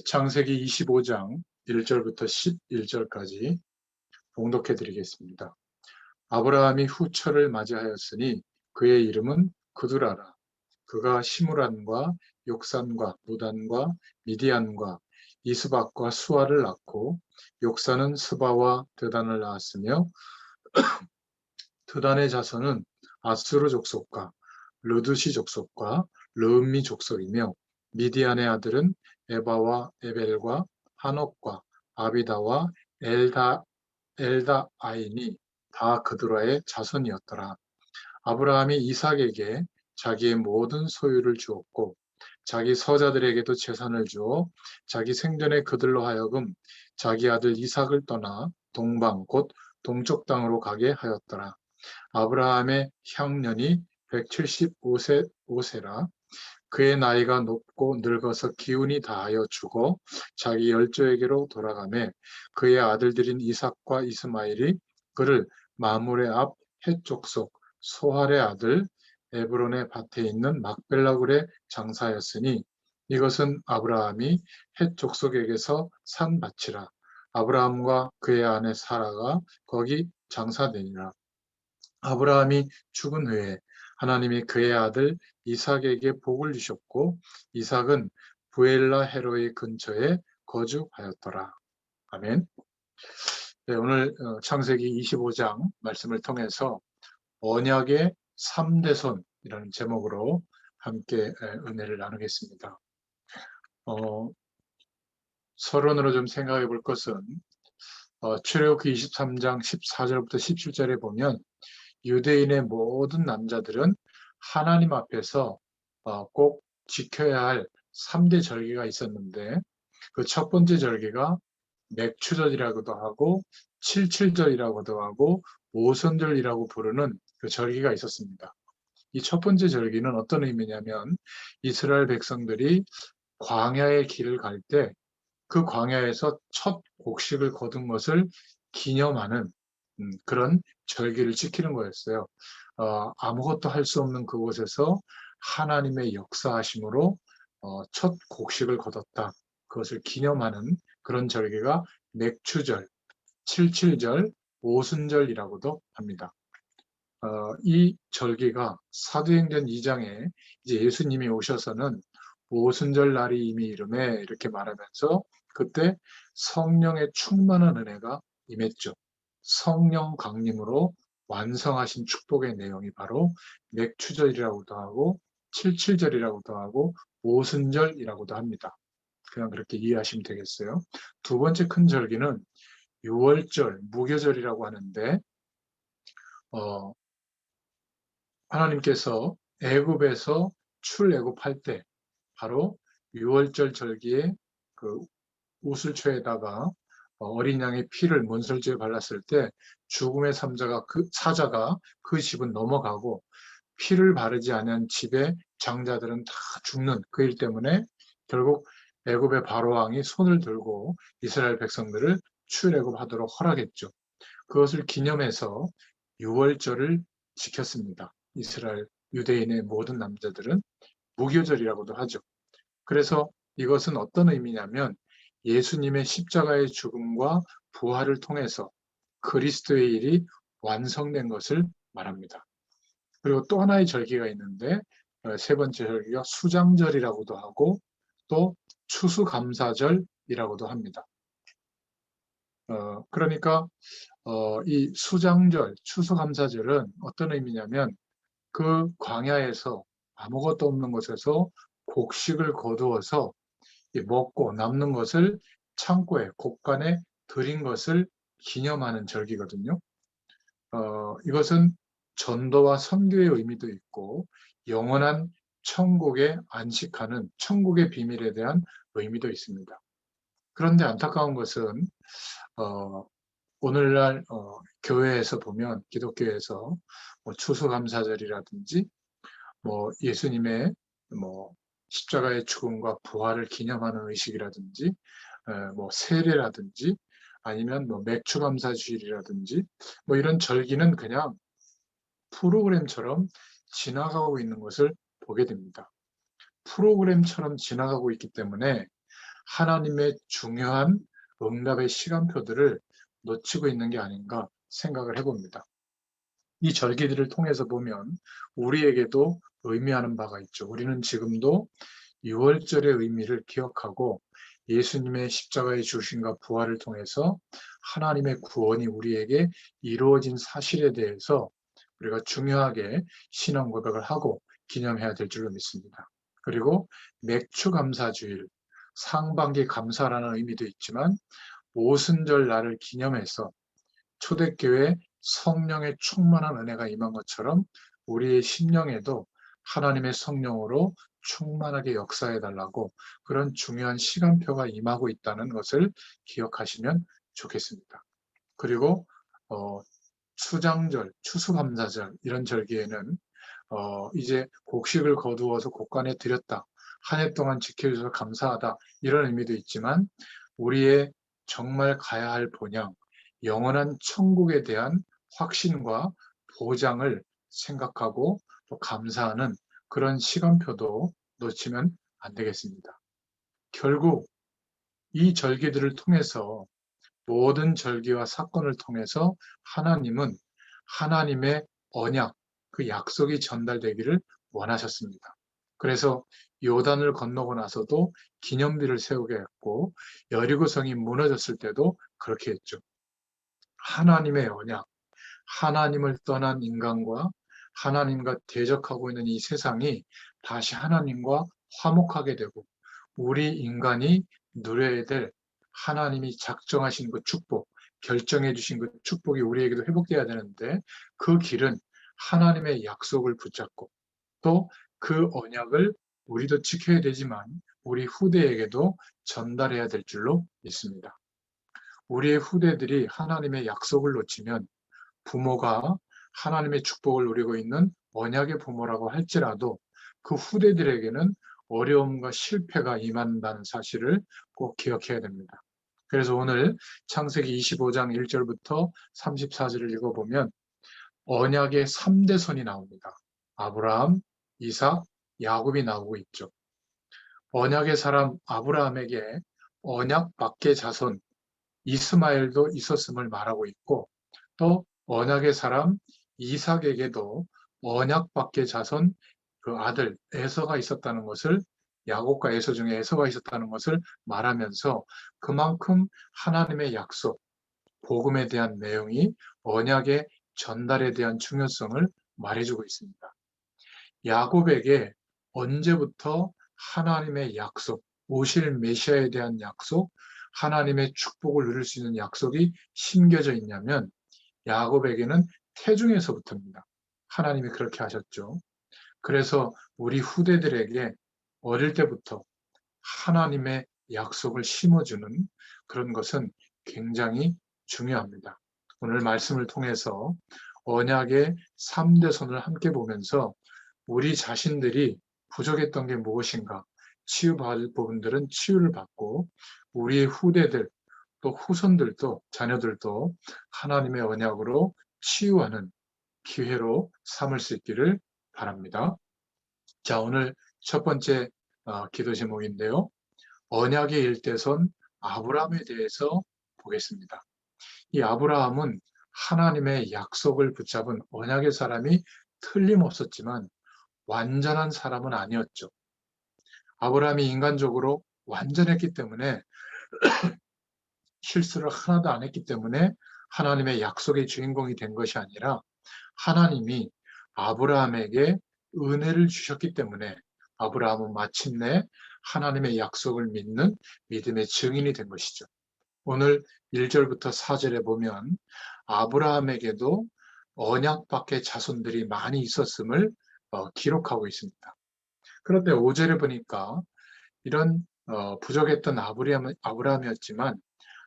창세기 25장 1절부터 11절까지 봉독해 드리겠습니다. 아브라함이 후처를 맞이하였으니 그의 이름은 그두라라. 그가 시므란과 욕산과 무단과 미디안과 이스박과 수아를 낳고 욕산은 스바와 드단을 낳았으며 드단의 자손은 아수르 족속과 르두시 족속과 르음미 족속이며 미디안의 아들은 에바와 에벨과 한옥과 아비다와 엘다아인이 다 그드라의 자손이었더라. 아브라함이 이삭에게 자기의 모든 소유를 주었고 자기 서자들에게도 재산을 주어 자기 생전에 그들로 하여금 자기 아들 이삭을 떠나 동방 곧 동쪽 땅으로 가게 하였더라. 아브라함의 향년이 175세라. 그의 나이가 높고 늙어서 기운이 다하여 죽어 자기 열조에게로 돌아가매 그의 아들들인 이삭과 이스마엘이 그를 마므레 앞 헷족속 소할의 아들 에브론의 밭에 있는 막벨라굴에 장사하였으니 이것은 아브라함이 헷족속에게서 산 밭이라. 아브라함과 그의 아내 사라가 거기 장사되니라. 아브라함이 죽은 후에 하나님이 그의 아들 이삭에게 복을 주셨고 이삭은 부엘라 헤로의 근처에 거주하였더라. 아멘. 네, 오늘 창세기 25장 말씀을 통해서 언약의 3대손이라는 제목으로 함께 은혜를 나누겠습니다. 서론으로 좀 생각해 볼 것은 출애굽기 23장 14절부터 17절에 보면 유대인의 모든 남자들은 하나님 앞에서 꼭 지켜야 할 3대 절기가 있었는데 그 첫 번째 절기가 맥추절이라고도 하고 칠칠절이라고도 하고 오순절이라고 부르는 그 절기가 있었습니다. 이 첫 번째 절기는 어떤 의미냐면 이스라엘 백성들이 광야의 길을 갈 때 그 광야에서 첫 곡식을 거둔 것을 기념하는 그런 절기를 지키는 거였어요. 아무것도 할 수 없는 그곳에서 하나님의 역사하심으로 첫 곡식을 거뒀다. 그것을 기념하는 그런 절기가 맥추절, 칠칠절, 오순절이라고도 합니다. 이 절기가 사도행전 2장에 이제 예수님이 오셔서는 오순절 날이 이미 이르매 이렇게 말하면서 그때 성령의 충만한 은혜가 임했죠. 성령 강림으로 완성하신 축복의 내용이 바로 맥추절이라고도 하고 칠칠절이라고도 하고 오순절이라고도 합니다. 그냥 그렇게 이해하시면 되겠어요. 두 번째 큰 절기는 유월절, 무교절이라고 하는데 하나님께서 애굽에서 출애굽할 때 바로 유월절 절기에 그 우슬초에다가 어린 양의 피를 문설주에 발랐을 때 죽음의 사자가 그 집은 넘어가고 피를 바르지 않은 집의 장자들은 다 죽는 그 일 때문에 결국 애굽의 바로왕이 손을 들고 이스라엘 백성들을 출애굽하도록 허락했죠. 그것을 기념해서 유월절을 지켰습니다. 이스라엘 유대인의 모든 남자들은 무교절이라고도 하죠. 그래서 이것은 어떤 의미냐면 예수님의 십자가의 죽음과 부활을 통해서 그리스도의 일이 완성된 것을 말합니다. 그리고 또 하나의 절기가 있는데 세 번째 절기가 수장절이라고도 하고 또 추수감사절이라고도 합니다. 그러니까 이 수장절, 추수감사절은 어떤 의미냐면 그 광야에서 아무것도 없는 곳에서 곡식을 거두어서 먹고 남는 것을 창고에 곡간에 들인 것을 기념하는 절기거든요. 이것은 전도와 선교의 의미도 있고 영원한 천국에 안식하는 천국의 비밀에 대한 의미도 있습니다. 그런데 안타까운 것은 오늘날 교회에서 보면 기독교에서 뭐 추수감사절이라든지 뭐 예수님의 뭐 십자가의 죽음과 부활을 기념하는 의식이라든지 뭐 세례라든지 아니면 뭐 맥주감사주일이라든지 뭐 이런 절기는 그냥 프로그램처럼 지나가고 있는 것을 보게 됩니다. 프로그램처럼 지나가고 있기 때문에 하나님의 중요한 응답의 시간표들을 놓치고 있는 게 아닌가 생각을 해봅니다. 이 절기들을 통해서 보면 우리에게도 의미하는 바가 있죠. 우리는 지금도 유월절의 의미를 기억하고 예수님의 십자가의 죽으심과 부활을 통해서 하나님의 구원이 우리에게 이루어진 사실에 대해서 우리가 중요하게 신앙 고백을 하고 기념해야 될 줄로 믿습니다. 그리고 맥추감사주일, 상반기 감사라는 의미도 있지만 오순절 날을 기념해서 초대교회 성령의 충만한 은혜가 임한 것처럼 우리의 심령에도 하나님의 성령으로 충만하게 역사해 달라고 그런 중요한 시간표가 임하고 있다는 것을 기억하시면 좋겠습니다. 그리고 추장절, 추수감사절 이런 절기에는 이제 곡식을 거두어서 곡간에 드렸다. 한 해 동안 지켜주셔서 감사하다. 이런 의미도 있지만 우리의 정말 가야 할 본향, 영원한 천국에 대한 확신과 보장을 생각하고 또 감사하는 그런 시간표도 놓치면 안 되겠습니다. 결국 이 절기들을 통해서 모든 절기와 사건을 통해서 하나님은 하나님의 언약, 그 약속이 전달되기를 원하셨습니다. 그래서 요단을 건너고 나서도 기념비를 세우게 했고 여리고성이 무너졌을 때도 그렇게 했죠. 하나님의 언약, 하나님을 떠난 인간과 하나님과 대적하고 있는 이 세상이 다시 하나님과 화목하게 되고 우리 인간이 누려야 될 하나님이 작정하신 그 축복, 결정해 주신 그 축복이 우리에게도 회복돼야 되는데 그 길은 하나님의 약속을 붙잡고 또 그 언약을 우리도 지켜야 되지만 우리 후대에게도 전달해야 될 줄로 믿습니다. 우리의 후대들이 하나님의 약속을 놓치면 부모가 하나님의 축복을 누리고 있는 언약의 부모라고 할지라도 그 후대들에게는 어려움과 실패가 임한다는 사실을 꼭 기억해야 됩니다. 그래서 오늘 창세기 25장 1절부터 34절을 읽어보면 언약의 3대 손이 나옵니다. 아브라함, 이삭, 야곱이 나오고 있죠. 언약의 사람 아브라함에게 언약 밖의 자손 이스마엘도 있었음을 말하고 있고 또 언약의 사람 이삭에게도 언약 밖의 자손 그 아들 에서가 있었다는 것을 야곱과 에서 중에 에서가 있었다는 것을 말하면서 그만큼 하나님의 약속, 복음에 대한 내용이 언약의 전달에 대한 중요성을 말해주고 있습니다. 야곱에게 언제부터 하나님의 약속, 오실 메시아에 대한 약속, 하나님의 축복을 누릴 수 있는 약속이 심겨져 있냐면 야곱에게는 태중에서부터입니다. 하나님이 그렇게 하셨죠. 그래서 우리 후대들에게 어릴 때부터 하나님의 약속을 심어주는 그런 것은 굉장히 중요합니다. 오늘 말씀을 통해서 언약의 3대 손을 함께 보면서 우리 자신들이 부족했던 게 무엇인가 치유받을 부분들은 치유를 받고 우리의 후대들 또 후손들도 자녀들도 하나님의 언약으로 치유하는 기회로 삼을 수 있기를 바랍니다. 자, 오늘 첫 번째 기도 제목인데요. 언약의 일대손 아브라함에 대해서 보겠습니다. 이 아브라함은 하나님의 약속을 붙잡은 언약의 사람이 틀림없었지만 완전한 사람은 아니었죠. 아브라함이 인간적으로 완전했기 때문에 실수를 하나도 안 했기 때문에 하나님의 약속의 주인공이 된 것이 아니라 하나님이 아브라함에게 은혜를 주셨기 때문에 아브라함은 마침내 하나님의 약속을 믿는 믿음의 증인이 된 것이죠. 오늘 1절부터 4절에 보면 아브라함에게도 언약 밖의 자손들이 많이 있었음을 기록하고 있습니다. 그런데 5절에 보니까 이런 부족했던 아브라함이었지만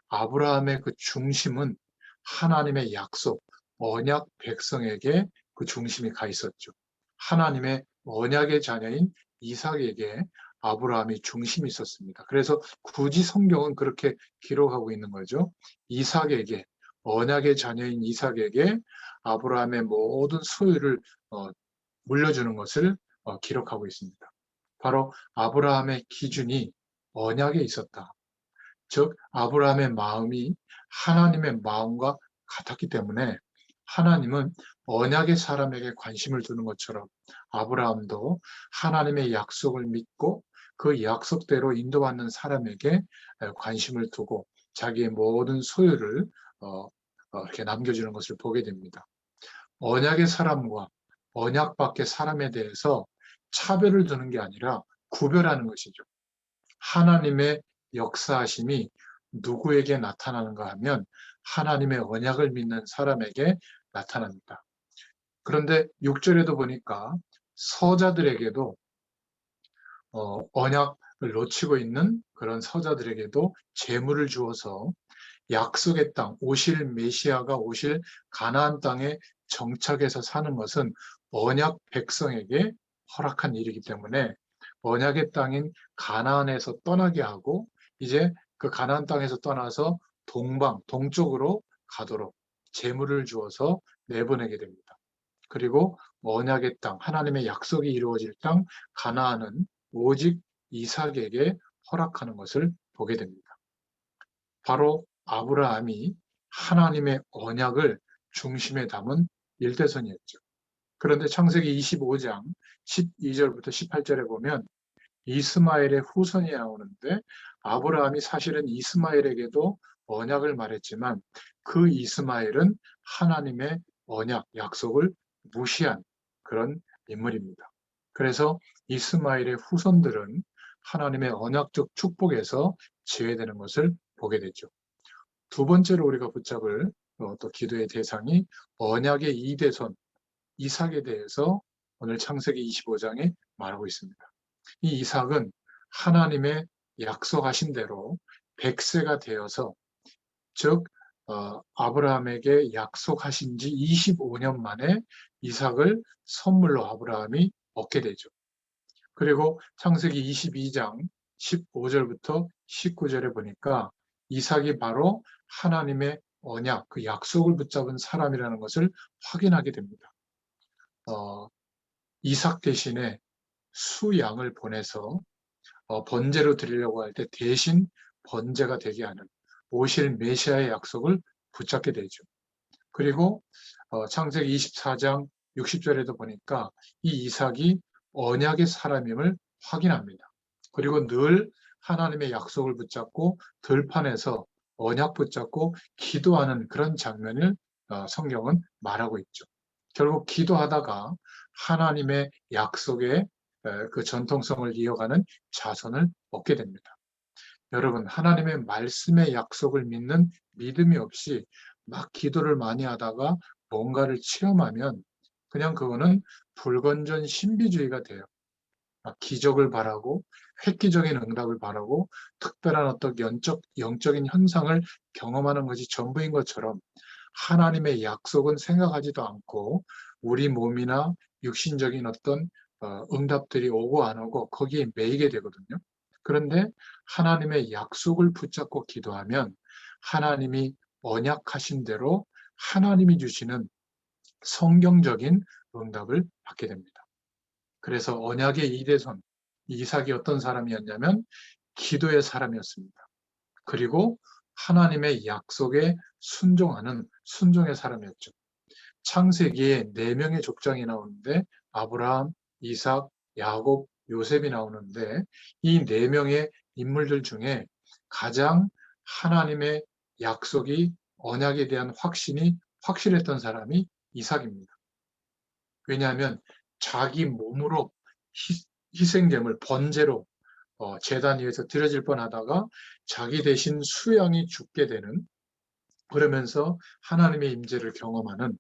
아브라함의 그 중심은 하나님의 약속, 언약 백성에게 그 중심이 가 있었죠. 하나님의 언약의 자녀인 이삭에게 아브라함이 중심이 있었습니다. 그래서 굳이 성경은 그렇게 기록하고 있는 거죠. 이삭에게, 언약의 자녀인 이삭에게 아브라함의 모든 소유를 물려주는 것을 기록하고 있습니다. 바로 아브라함의 기준이 언약에 있었다. 즉 아브라함의 마음이 하나님의 마음과 같았기 때문에 하나님은 언약의 사람에게 관심을 두는 것처럼 아브라함도 하나님의 약속을 믿고 그 약속대로 인도받는 사람에게 관심을 두고 자기의 모든 소유를 이렇게 남겨주는 것을 보게 됩니다. 언약의 사람과 언약 밖의 사람에 대해서 차별을 두는 게 아니라 구별하는 것이죠. 하나님의 역사하심이 누구에게 나타나는가 하면 하나님의 언약을 믿는 사람에게 나타납니다. 그런데 6절에도 보니까 서자들에게도 언약을 놓치고 있는 그런 서자들에게도 재물을 주어서 약속의 땅, 오실 메시아가 오실 가나안 땅에 정착해서 사는 것은 언약 백성에게 허락한 일이기 때문에 언약의 땅인 가나안에서 떠나게 하고 이제 그 가나안 땅에서 떠나서 동쪽으로 가도록 재물을 주어서 내보내게 됩니다. 그리고 언약의 땅, 하나님의 약속이 이루어질 땅 가나안은 오직 이삭에게 허락하는 것을 보게 됩니다. 바로 아브라함이 하나님의 언약을 중심에 담은 일대선이었죠. 그런데 창세기 25장 12절부터 18절에 보면 이스마엘의 후손이 나오는데 아브라함이 사실은 이스마엘에게도 언약을 말했지만 그 이스마엘은 하나님의 언약, 약속을 무시한 그런 인물입니다. 그래서 이스마엘의 후손들은 하나님의 언약적 축복에서 제외되는 것을 보게 되죠. 두 번째로 우리가 붙잡을 또 기도의 대상이 언약의 이대손 이삭에 대해서 오늘 창세기 25장에 말하고 있습니다. 이 이삭은 하나님의 약속하신 대로 100세가 되어서 즉 아브라함에게 약속하신 지 25년 만에 이삭을 선물로 아브라함이 얻게 되죠. 그리고 창세기 22장 15절부터 19절에 보니까 이삭이 바로 하나님의 언약, 그 약속을 붙잡은 사람이라는 것을 확인하게 됩니다. 이삭 대신에 수양을 보내서 번제로 드리려고 할 때 대신 번제가 되게 하는 오실 메시아의 약속을 붙잡게 되죠. 그리고 창세기 24장 60절에도 보니까 이 이삭이 언약의 사람임을 확인합니다. 그리고 늘 하나님의 약속을 붙잡고 들판에서 언약 붙잡고 기도하는 그런 장면을 성경은 말하고 있죠. 결국 기도하다가 하나님의 약속의 그 전통성을 이어가는 자손을 얻게 됩니다. 여러분, 하나님의 말씀의 약속을 믿는 믿음이 없이 막 기도를 많이 하다가 뭔가를 체험하면 그냥 그거는 불건전 신비주의가 돼요. 막 기적을 바라고 획기적인 응답을 바라고 특별한 어떤 영적인 현상을 경험하는 것이 전부인 것처럼 하나님의 약속은 생각하지도 않고 우리 몸이나 육신적인 어떤 응답들이 오고 안 오고 거기에 매이게 되거든요. 그런데 하나님의 약속을 붙잡고 기도하면 하나님이 언약하신 대로 하나님이 주시는 성경적인 응답을 받게 됩니다. 그래서 언약의 이대손 이삭이 어떤 사람이었냐면 기도의 사람이었습니다. 그리고 하나님의 약속에 순종하는 순종의 사람이었죠. 창세기에 4명의 족장이 나오는데 아브라함, 이삭, 야곱, 요셉이 나오는데 이 4명의 인물들 중에 가장 하나님의 약속이 언약에 대한 확신이 확실했던 사람이 이삭입니다. 왜냐하면 자기 몸으로 희생제물 번제로 제단 위에서 드려질 뻔하다가 자기 대신 수양이 죽게 되는 그러면서 하나님의 임재를 경험하는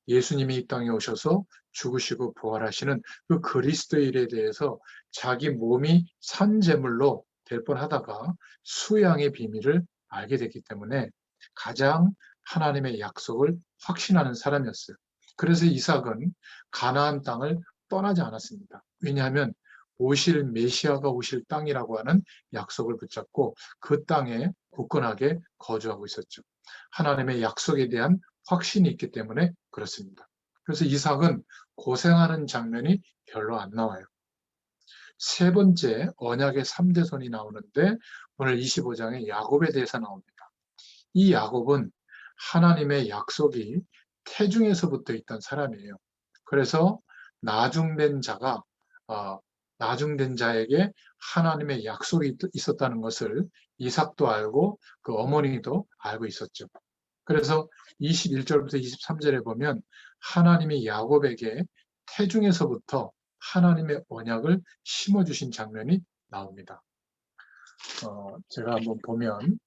예수님이 이 땅에 오셔서 죽으시고 부활하시는 그 그리스도의 일에 대해서 자기 몸이 산제물로 될 뻔하다가 수양의 비밀을 알게 됐기 때문에 가장 하나님의 약속을 확신하는 사람이었어요. 그래서 이삭은 가나안 땅을 떠나지 않았습니다. 왜냐하면 오실 메시아가 오실 땅이라고 하는 약속을 붙잡고 그 땅에 굳건하게 거주하고 있었죠. 하나님의 약속에 대한 확신이 있기 때문에 그렇습니다. 그래서 이삭은 고생하는 장면이 별로 안 나와요. 세 번째 언약의 3대 손이 나오는데 오늘 25장에 야곱에 대해서 나옵니다. 이 야곱은 하나님의 약속이 태중에서부터 있던 사람이에요. 그래서 나중된 자가 나중된 자에게 하나님의 약속이 있었다는 것을 이삭도 알고 그 어머니도 알고 있었죠. 그래서 21절부터 23절에 보면 하나님이 야곱에게 태중에서부터 하나님의 언약을 심어주신 장면이 나옵니다. 제가 한번 보면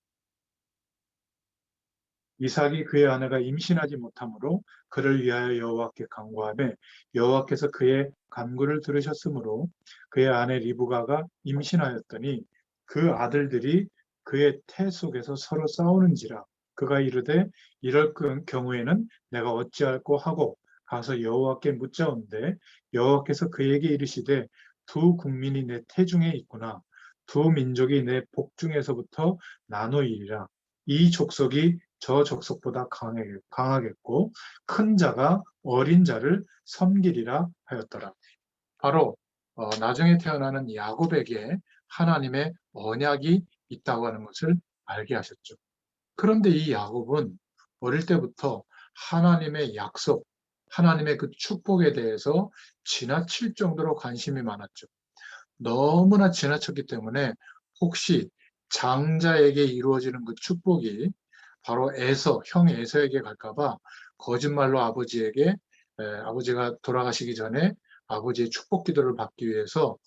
이삭이 그의 아내가 임신하지 못하므로 그를 위하여 여호와께 간구하매 여호와께서 그의 간구를 들으셨으므로 그의 아내 리브가가 임신하였더니 그 아들들이 그의 태 속에서 서로 싸우는지라 그가 이르되 이럴 경우에는 내가 어찌할꼬 하고 가서 여호와께 묻자온대 여호와께서 그에게 이르시되 두 국민이 내 태중에 있구나 두 민족이 내 복중에서부터 나누이리라 이 족속이 저 족속보다 강하겠고 큰 자가 어린 자를 섬기리라 하였더라. 바로 나중에 태어나는 야곱에게 하나님의 언약이 있다고 하는 것을 알게 하셨죠. 그런데 이 야곱은 어릴 때부터 하나님의 약속, 하나님의 그 축복에 대해서 지나칠 정도로 관심이 많았죠. 너무나 지나쳤기 때문에 혹시 장자에게 이루어지는 그 축복이 바로 형 에서에게 갈까봐 거짓말로 아버지가 돌아가시기 전에 아버지의 축복 기도를 받기 위해서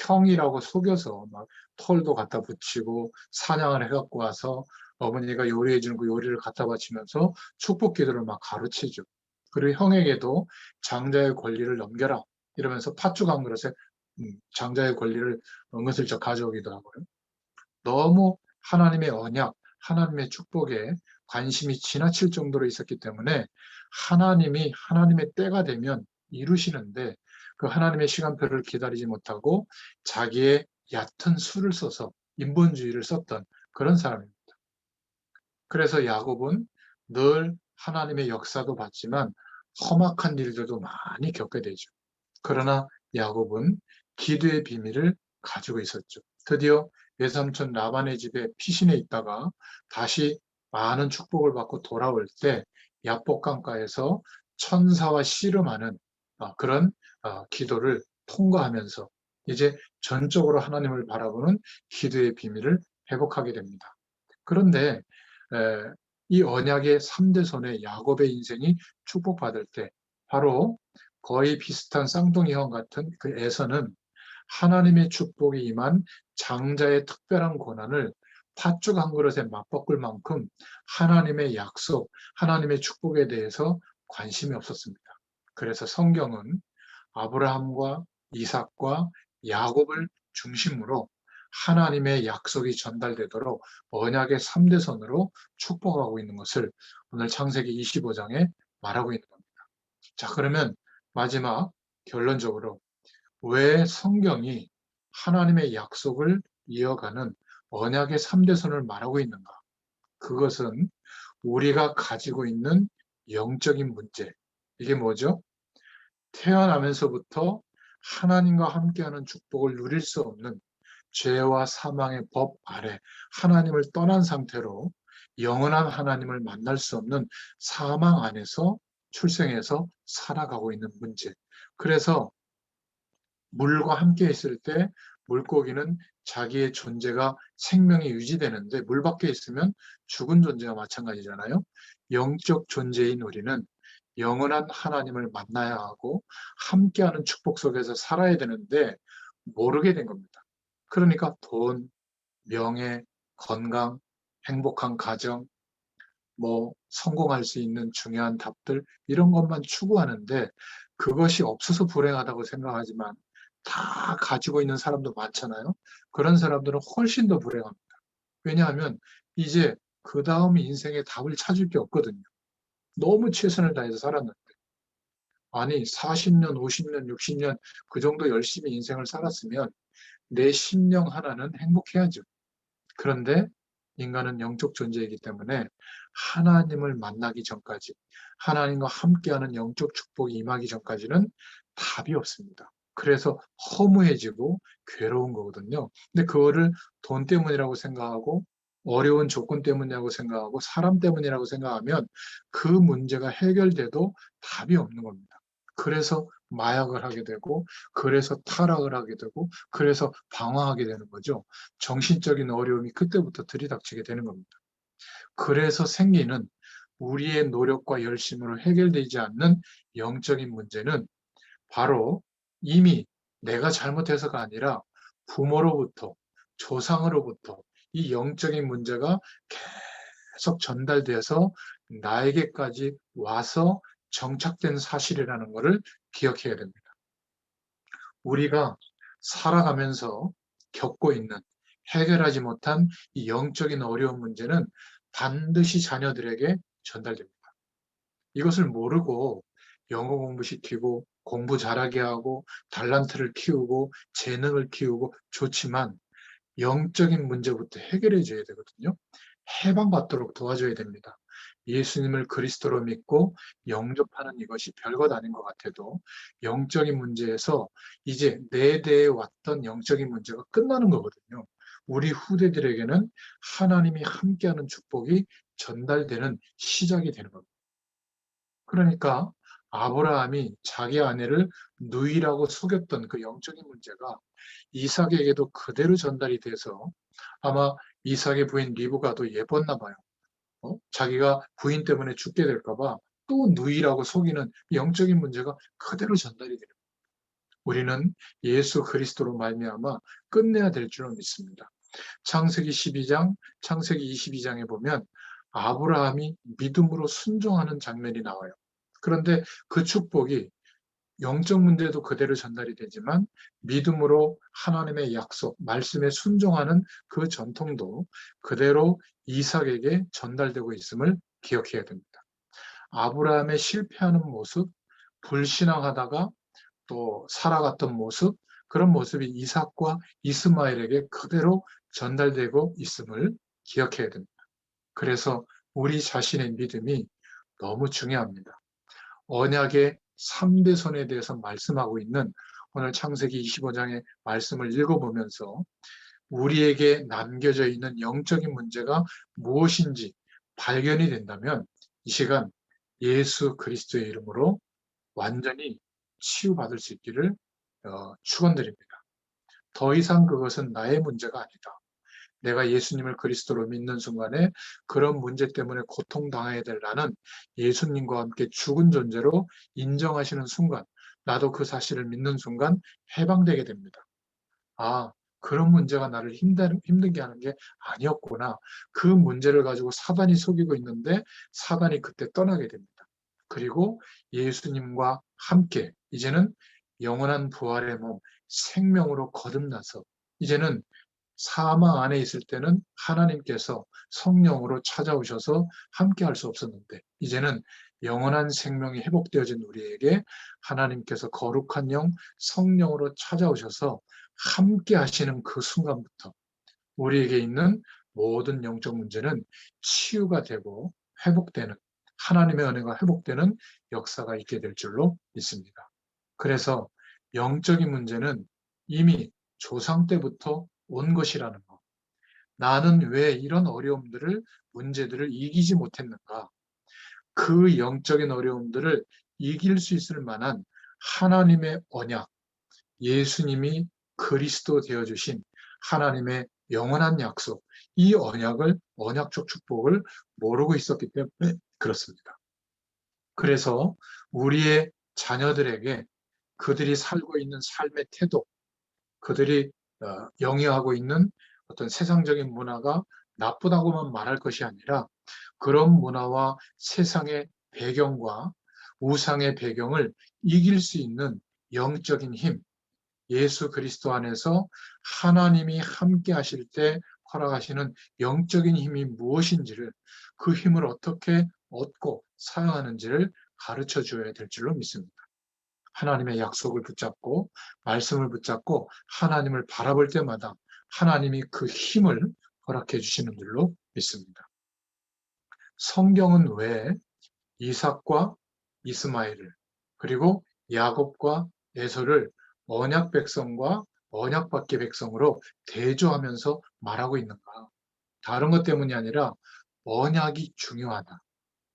형이라고 속여서 막 털도 갖다 붙이고 사냥을 해갖고 와서 어머니가 요리해주는 그 요리를 갖다 바치면서 축복 기도를 막 가르치죠. 그리고 형에게도 장자의 권리를 넘겨라 이러면서 팥죽 한 그릇에 장자의 권리를 은근슬쩍 가져오기도 하고요. 너무 하나님의 언약, 하나님의 축복에 관심이 지나칠 정도로 있었기 때문에 하나님이 하나님의 때가 되면 이루시는데 그 하나님의 시간표를 기다리지 못하고 자기의 얕은 수를 써서 인본주의를 썼던 그런 사람입니다. 그래서 야곱은 늘 하나님의 역사도 봤지만 험악한 일들도 많이 겪게 되죠. 그러나 야곱은 기도의 비밀을 가지고 있었죠. 드디어 외삼촌 라반의 집에 피신해 있다가 다시 많은 축복을 받고 돌아올 때 야복강가에서 천사와 씨름하는 그런 기도를 통과하면서 이제 전적으로 하나님을 바라보는 기도의 비밀을 회복하게 됩니다. 그런데 이 언약의 3대 손에 야곱의 인생이 축복받을 때 바로 거의 비슷한 쌍둥이 형 같은 그 에서는 하나님의 축복이 임한 장자의 특별한 고난을 팥죽 한 그릇에 맛바꿀 만큼 하나님의 약속, 하나님의 축복에 대해서 관심이 없었습니다. 그래서 성경은 아브라함과 이삭과 야곱을 중심으로 하나님의 약속이 전달되도록 언약의 3대 선으로 축복하고 있는 것을 오늘 창세기 25장에 말하고 있는 겁니다. 자, 그러면 마지막 결론적으로 왜 성경이 하나님의 약속을 이어가는 언약의 3대 선을 말하고 있는가? 그것은 우리가 가지고 있는 영적인 문제. 이게 뭐죠? 태어나면서부터 하나님과 함께하는 축복을 누릴 수 없는 죄와 사망의 법 아래 하나님을 떠난 상태로 영원한 하나님을 만날 수 없는 사망 안에서 출생해서 살아가고 있는 문제. 그래서 물과 함께 있을 때 물고기는 자기의 존재가 생명이 유지되는데 물 밖에 있으면 죽은 존재와 마찬가지잖아요. 영적 존재인 우리는 영원한 하나님을 만나야 하고 함께하는 축복 속에서 살아야 되는데 모르게 된 겁니다. 그러니까 돈, 명예, 건강, 행복한 가정, 성공할 수 있는 중요한 답들 이런 것만 추구하는데 그것이 없어서 불행하다고 생각하지만 다 가지고 있는 사람도 많잖아요. 그런 사람들은 훨씬 더 불행합니다. 왜냐하면 이제 그 다음 인생의 답을 찾을 게 없거든요. 너무 최선을 다해서 살았는데. 아니 40년, 50년, 60년 그 정도 열심히 인생을 살았으면 내 심령 하나는 행복해야죠. 그런데 인간은 영적 존재이기 때문에 하나님을 만나기 전까지 하나님과 함께하는 영적 축복이 임하기 전까지는 답이 없습니다. 그래서 허무해지고 괴로운 거거든요. 근데 그거를 돈 때문이라고 생각하고 어려운 조건 때문이라고 생각하고 사람 때문이라고 생각하면 그 문제가 해결돼도 답이 없는 겁니다. 그래서 마약을 하게 되고, 그래서 타락을 하게 되고, 그래서 방황하게 되는 거죠. 정신적인 어려움이 그때부터 들이닥치게 되는 겁니다. 그래서 생기는 우리의 노력과 열심으로 해결되지 않는 영적인 문제는 바로 이미 내가 잘못해서가 아니라 부모로부터, 조상으로부터 이 영적인 문제가 계속 전달돼서 나에게까지 와서 정착된 사실이라는 것을 기억해야 됩니다. 우리가 살아가면서 겪고 있는 해결하지 못한 이 영적인 어려운 문제는 반드시 자녀들에게 전달됩니다. 이것을 모르고 영어 공부시키고 공부 잘하게 하고 달란트를 키우고 재능을 키우고 좋지만 영적인 문제부터 해결해 줘야 되거든요. 해방받도록 도와줘야 됩니다. 예수님을 그리스도로 믿고 영접하는 이것이 별것 아닌 것 같아도 영적인 문제에서 이제 내 대에 왔던 영적인 문제가 끝나는 거거든요. 우리 후대들에게는 하나님이 함께하는 축복이 전달되는 시작이 되는 겁니다. 그러니까 아브라함이 자기 아내를 누이라고 속였던 그 영적인 문제가 이삭에게도 그대로 전달이 돼서 아마 이삭의 부인 리브가도 예뻤나 봐요. 자기가 부인 때문에 죽게 될까 봐 또 누이라고 속이는 영적인 문제가 그대로 전달이 돼요. 우리는 예수 그리스도로 말미암아 끝내야 될 줄로 믿습니다. 창세기 12장, 창세기 22장에 보면 아브라함이 믿음으로 순종하는 장면이 나와요. 그런데 그 축복이 영적 문제도 그대로 전달이 되지만 믿음으로 하나님의 약속, 말씀에 순종하는 그 전통도 그대로 이삭에게 전달되고 있음을 기억해야 됩니다. 아브라함의 실패하는 모습, 불신앙하다가 또 살아갔던 모습, 그런 모습이 이삭과 이스마엘에게 그대로 전달되고 있음을 기억해야 됩니다. 그래서 우리 자신의 믿음이 너무 중요합니다. 언약의 3대 손에 대해서 말씀하고 있는 오늘 창세기 25장의 말씀을 읽어보면서 우리에게 남겨져 있는 영적인 문제가 무엇인지 발견이 된다면 이 시간 예수 그리스도의 이름으로 완전히 치유받을 수 있기를 축원드립니다. 더 이상 그것은 나의 문제가 아니다. 내가 예수님을 그리스도로 믿는 순간에 그런 문제 때문에 고통당해야 될 나는 예수님과 함께 죽은 존재로 인정하시는 순간, 나도 그 사실을 믿는 순간 해방되게 됩니다. 아, 그런 문제가 나를 힘들게 하는 게 아니었구나. 그 문제를 가지고 사단이 속이고 있는데 사단이 그때 떠나게 됩니다. 그리고 예수님과 함께 이제는 영원한 부활의 몸, 생명으로 거듭나서 이제는 사망 안에 있을 때는 하나님께서 성령으로 찾아오셔서 함께 할 수 없었는데 이제는 영원한 생명이 회복되어진 우리에게 하나님께서 거룩한 영, 성령으로 찾아오셔서 함께 하시는 그 순간부터 우리에게 있는 모든 영적 문제는 치유가 되고 회복되는 하나님의 은혜가 회복되는 역사가 있게 될 줄로 믿습니다. 그래서 영적인 문제는 이미 조상 때부터 온 것이라는 것. 나는 왜 이런 어려움들을, 문제들을 이기지 못했는가? 그 영적인 어려움들을 이길 수 있을 만한 하나님의 언약, 예수님이 그리스도 되어주신 하나님의 영원한 약속, 이 언약을, 언약적 축복을 모르고 있었기 때문에 그렇습니다. 그래서 우리의 자녀들에게 그들이 살고 있는 삶의 태도, 그들이 영위하고 있는 어떤 세상적인 문화가 나쁘다고만 말할 것이 아니라 그런 문화와 세상의 배경과 우상의 배경을 이길 수 있는 영적인 힘, 예수 그리스도 안에서 하나님이 함께 하실 때 허락하시는 영적인 힘이 무엇인지를 그 힘을 어떻게 얻고 사용하는지를 가르쳐 주어야 될 줄로 믿습니다. 하나님의 약속을 붙잡고 말씀을 붙잡고 하나님을 바라볼 때마다 하나님이 그 힘을 허락해 주시는 줄로 믿습니다. 성경은 왜 이삭과 이스마엘을 그리고 야곱과 에서를 언약 백성과 언약 밖의 백성으로 대조하면서 말하고 있는가? 다른 것 때문이 아니라 언약이 중요하다.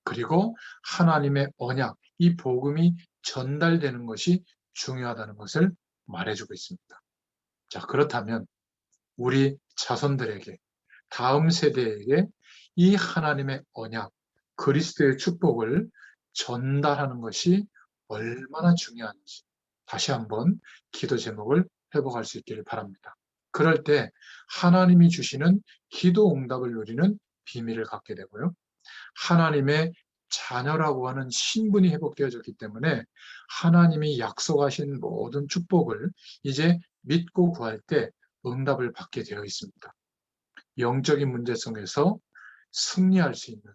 그리고 하나님의 언약, 이 복음이 전달되는 것이 중요하다는 것을 말해주고 있습니다. 자, 그렇다면 우리 자손들에게, 다음 세대에게 이 하나님의 언약, 그리스도의 축복을 전달하는 것이 얼마나 중요한지 다시 한번 기도 제목을 회복할 수 있기를 바랍니다. 그럴 때 하나님이 주시는 기도 응답을 누리는 비밀을 갖게 되고요. 하나님의 자녀라고 하는 신분이 회복되어졌기 때문에 하나님이 약속하신 모든 축복을 이제 믿고 구할 때 응답을 받게 되어 있습니다. 영적인 문제 속에서 승리할 수 있는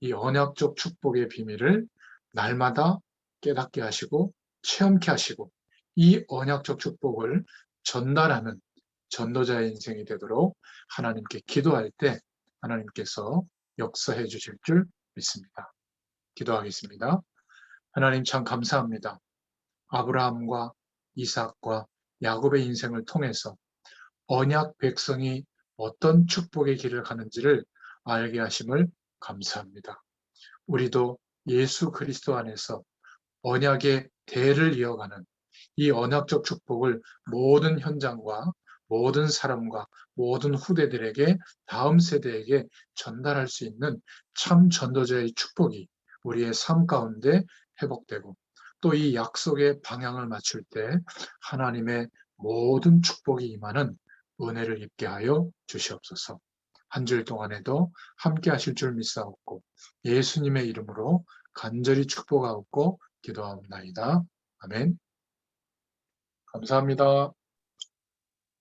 이 언약적 축복의 비밀을 날마다 깨닫게 하시고 체험케 하시고 이 언약적 축복을 전달하는 전도자의 인생이 되도록 하나님께 기도할 때 하나님께서 역사해 주실 줄 믿습니다. 기도하겠습니다. 하나님 참 감사합니다. 아브라함과 이삭과 야곱의 인생을 통해서 언약 백성이 어떤 축복의 길을 가는지를 알게 하심을 감사합니다. 우리도 예수 그리스도 안에서 언약의 대를 이어가는 이 언약적 축복을 모든 현장과 모든 사람과 모든 후대들에게 다음 세대에게 전달할 수 있는 참 전도자의 축복이 우리의 삶 가운데 회복되고 또 이 약속의 방향을 맞출 때 하나님의 모든 축복이 임하는 은혜를 입게 하여 주시옵소서. 한 주일 동안에도 함께 하실 줄 믿사옵고 예수님의 이름으로 간절히 축복하옵고 기도하옵나이다. 아멘. 감사합니다.